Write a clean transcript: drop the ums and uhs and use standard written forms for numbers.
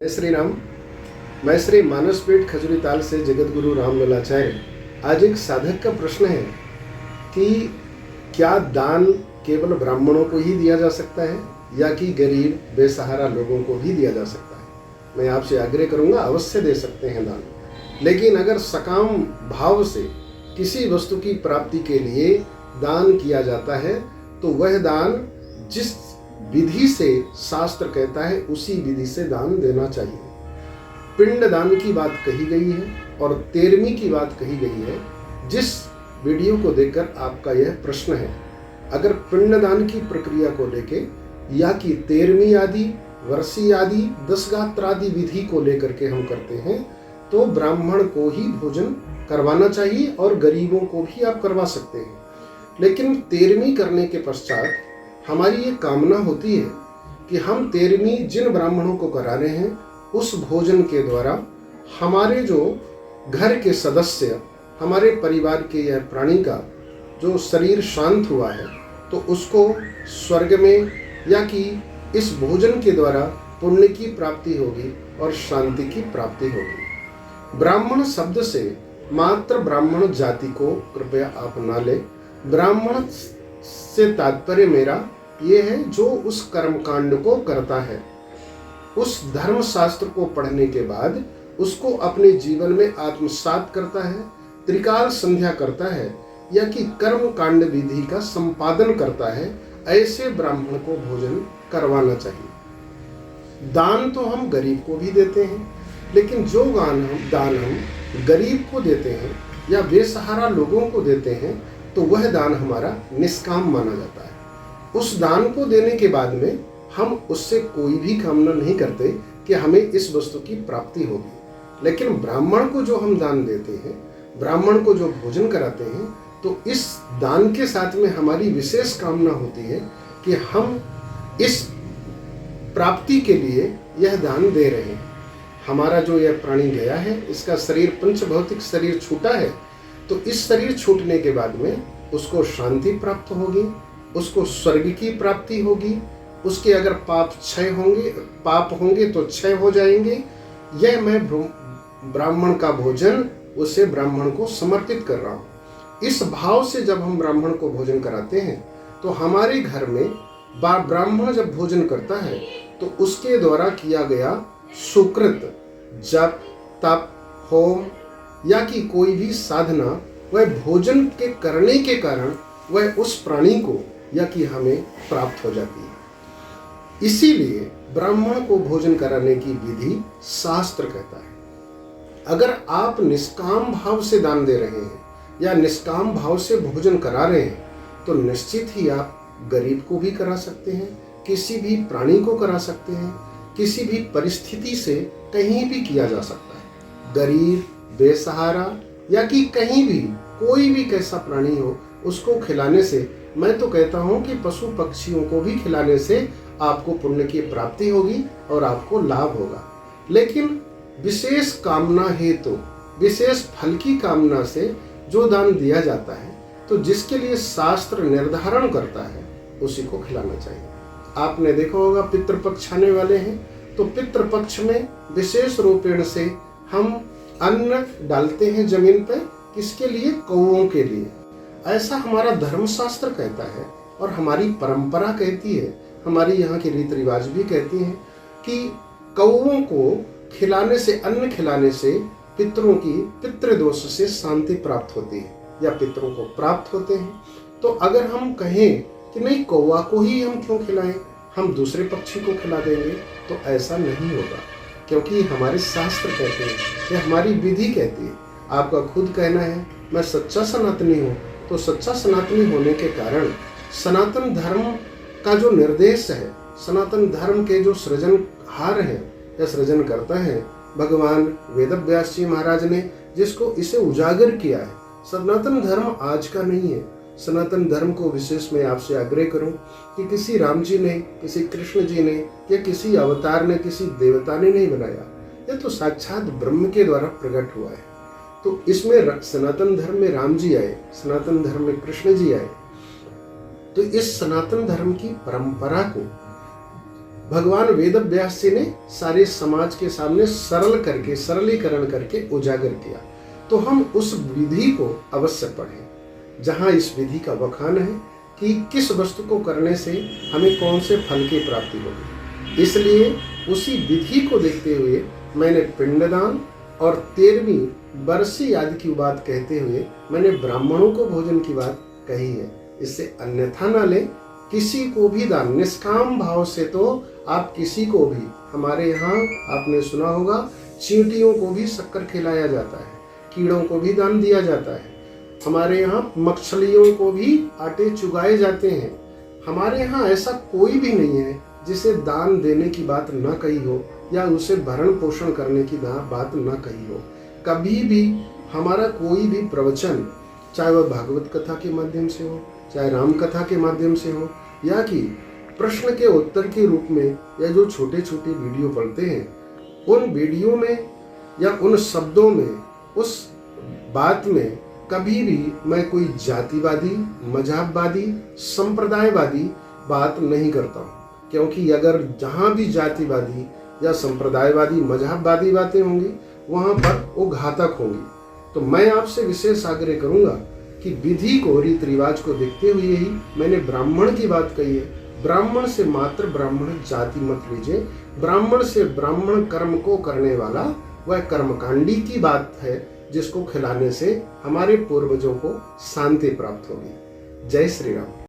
जय श्री राम। मैं श्री मानसपीठ खजूरी ताल से जगत गुरु रामललाचार्य। आज एक साधक का प्रश्न है कि क्या दान केवल ब्राह्मणों को ही दिया जा सकता है या कि गरीब बेसहारा लोगों को भी दिया जा सकता है। मैं आपसे आग्रह करूंगा, अवश्य दे सकते हैं दान, लेकिन अगर सकाम भाव से किसी वस्तु की प्राप्ति के लिए दान किया जाता है तो वह दान जिस विधि से शास्त्र कहता है उसी विधि से दान देना चाहिए। पिंड दान की बात कही गई है और 13वीं की बात कही गई है, जिस वीडियो को देखकर आपका यह प्रश्न है। अगर पिंड दान की प्रक्रिया को लेके या कि 13वीं आदि, वर्षी आदि, 10 गात्र आदि विधि को लेकर के हम करते हैं तो ब्राह्मण को ही भोजन करवाना चाहिए और गरीबों को भी आप करवा सकते हैं। लेकिन 13वीं करने के पश्चात हमारी ये कामना होती है कि हम 13वीं जिन ब्राह्मणों को करा रहे हैं उस भोजन के द्वारा हमारे जो घर के सदस्य, हमारे परिवार के यह प्राणी का जो शरीर शांत हुआ है तो उसको स्वर्ग में या कि इस भोजन के द्वारा पुण्य की प्राप्ति होगी और शांति की प्राप्ति होगी। ब्राह्मण शब्द से मात्र ब्राह्मण जाति को कृपया आप ना ले। ब्राह्मण से तात्पर्य मेरा ये है जो उस कर्मकांड को करता है, उस धर्म शास्त्र को पढ़ने के बाद उसको अपने जीवन में आत्मसात करता है, त्रिकाल संध्या करता है या कि कर्म कांड विधि का संपादन करता है, ऐसे ब्राह्मण को भोजन करवाना चाहिए। दान तो हम गरीब को भी देते हैं, लेकिन जो दान हम गरीब को देते हैं या बेसहारा लोगों को देते हैं तो वह दान हमारा निष्काम माना जाता है। उस दान को देने के बाद में हम उससे कोई भी कामना नहीं करते कि हमें इस वस्तु की प्राप्ति होगी। लेकिन ब्राह्मण को जो हम दान देते हैं, ब्राह्मण को जो भोजन कराते हैं, तो इस दान के साथ में हमारी विशेष कामना होती है कि हम इस प्राप्ति के लिए यह दान दे रहे हैं। हमारा जो यह प्राणी गया है, इसका शरीर पंचभौतिक शरीर छूटा है, तो इस शरीर छूटने के बाद में उसको शांति प्राप्त होगी, उसको स्वर्ग की प्राप्ति होगी, उसके अगर पाप होंगे तो क्षय हो जाएंगे। यह मैं ब्राह्मण का भोजन उसे ब्राह्मण को समर्पित कर रहा हूँ। इस भाव से जब हम ब्राह्मण को भोजन कराते हैं तो हमारे घर में ब्राह्मण जब भोजन करता है तो उसके द्वारा किया गया सुकृत, जप, तप, होम या कि कोई भी साधना वह भोजन के करने के कारण वह उस प्राणी को या कि हमें प्राप्त हो जाती है। इसीलिए ब्राह्मण को भोजन कराने की विधि शास्त्र कहता है। अगर आप निष्काम भाव से दान दे रहे हैं या निष्काम भाव से भोजन करा रहे हैं तो निश्चित ही आप गरीब को भी करा सकते हैं, किसी भी प्राणी को करा सकते हैं, किसी भी परिस्थिति से कहीं भी किया जा सकता है। गरीब, बेसहारा या कि कहीं भी कोई भी कैसा प्राणी हो उसको खिलाने से, मैं तो कहता हूं कि पशु पक्षियों को भी खिलाने से आपको पुण्य की प्राप्ति होगी और आपको लाभ होगा। लेकिन विशेष कामना हेतु, विशेष फल की कामना से जो दान दिया जाता है तो जिसके लिए शास्त्र निर्धारण करता है उसी को खिलाना चाहिए। आपने देखा होगा पितृपक्ष आने वाले हैं तो पितृपक्ष में विशेष रूपेण से हम अन्न डालते हैं जमीन पर, किसके लिए? कौओं के लिए। ऐसा हमारा धर्मशास्त्र कहता है और हमारी परंपरा कहती है, हमारी यहाँ की रीति रिवाज भी कहती हैं कि कौओं को खिलाने से, अन्न खिलाने से पितरों की पितृदोष से शांति प्राप्त होती है या पितरों को प्राप्त होते हैं। तो अगर हम कहें कि नहीं कौवा को ही हम क्यों खिलाएं, हम दूसरे पक्षी को खिला देंगे, तो ऐसा नहीं होगा, क्योंकि हमारे शास्त्र कहते हैं, ये हमारी विधि कहती है। आपका खुद कहना है मैं सच्चा सनातनी हूँ, तो सच्चा सनातनी होने के कारण सनातन धर्म का जो निर्देश है, सनातन धर्म के जो सृजनहार है या सृजन करता है भगवान वेदव्यास जी महाराज ने, जिसको इसे उजागर किया है। सनातन धर्म आज का नहीं है। सनातन धर्म को विशेष मैं आपसे आग्रह करूं कि किसी राम जी ने, किसी कृष्ण जी ने या किसी अवतार ने, किसी देवता ने नहीं बनाया, यह तो साक्षात ब्रह्म के द्वारा प्रकट हुआ है। तो इसमें सनातन धर्म में राम जी आए, सनातन धर्म में कृष्ण जी आए, तो इस सनातन धर्म की परंपरा को भगवान वेद व्यास जी ने सारे समाज के सामने सरलीकरण करके उजागर किया। तो हम उस विधि को अवश्य पढ़ें जहाँ इस विधि का बखान है कि किस वस्तु को करने से हमें कौन से फल की प्राप्ति होगी। इसलिए उसी विधि को देखते हुए मैंने पिंडदान और 13वीं बरसी आदि की बात कहते हुए मैंने ब्राह्मणों को भोजन की बात कही है। इससे अन्यथा न ले, किसी को भी दान निष्काम भाव से, तो आप किसी को भी, हमारे यहाँ आपने सुना होगा चींटियों को भी शक्कर खिलाया जाता है, कीड़ों को भी दान दिया जाता है, हमारे यहाँ मछलियों को भी आटे चुगाए जाते हैं। हमारे यहाँ ऐसा कोई भी नहीं है जिसे दान देने की बात न कही हो या उसे भरण पोषण करने की बात न कही हो। कभी भी हमारा कोई भी प्रवचन, चाहे वह भागवत कथा के माध्यम से हो, चाहे राम कथा के माध्यम से हो, या कि प्रश्न के उत्तर के रूप में, या जो छोटे छोटे वीडियो पढ़ते हैं, उन वीडियो में या उन शब्दों में, उस बात में कभी भी मैं कोई जातिवादी, मजहबवादी, संप्रदायवादी बात नहीं करता हूँ। क्योंकि अगर जहाँ भी जातिवादी या संप्रदायवादी, मजहबवादी बातें होंगी, वहाँ पर वो घातक होंगी। तो मैं आपसे विशेष आग्रह करूँगा कि विधि को, रीति रिवाज को देखते हुए ही मैंने ब्राह्मण की बात कही है। ब्राह्मण से मात्र ब्राह्मण जाति मत लीजिए। ब्राह्मण से ब्राह्मण कर्म को करने वाला वह कर्मकांडी की बात है, जिसको खिलाने से हमारे पूर्वजों को शांति प्राप्त होगी। जय श्री राम।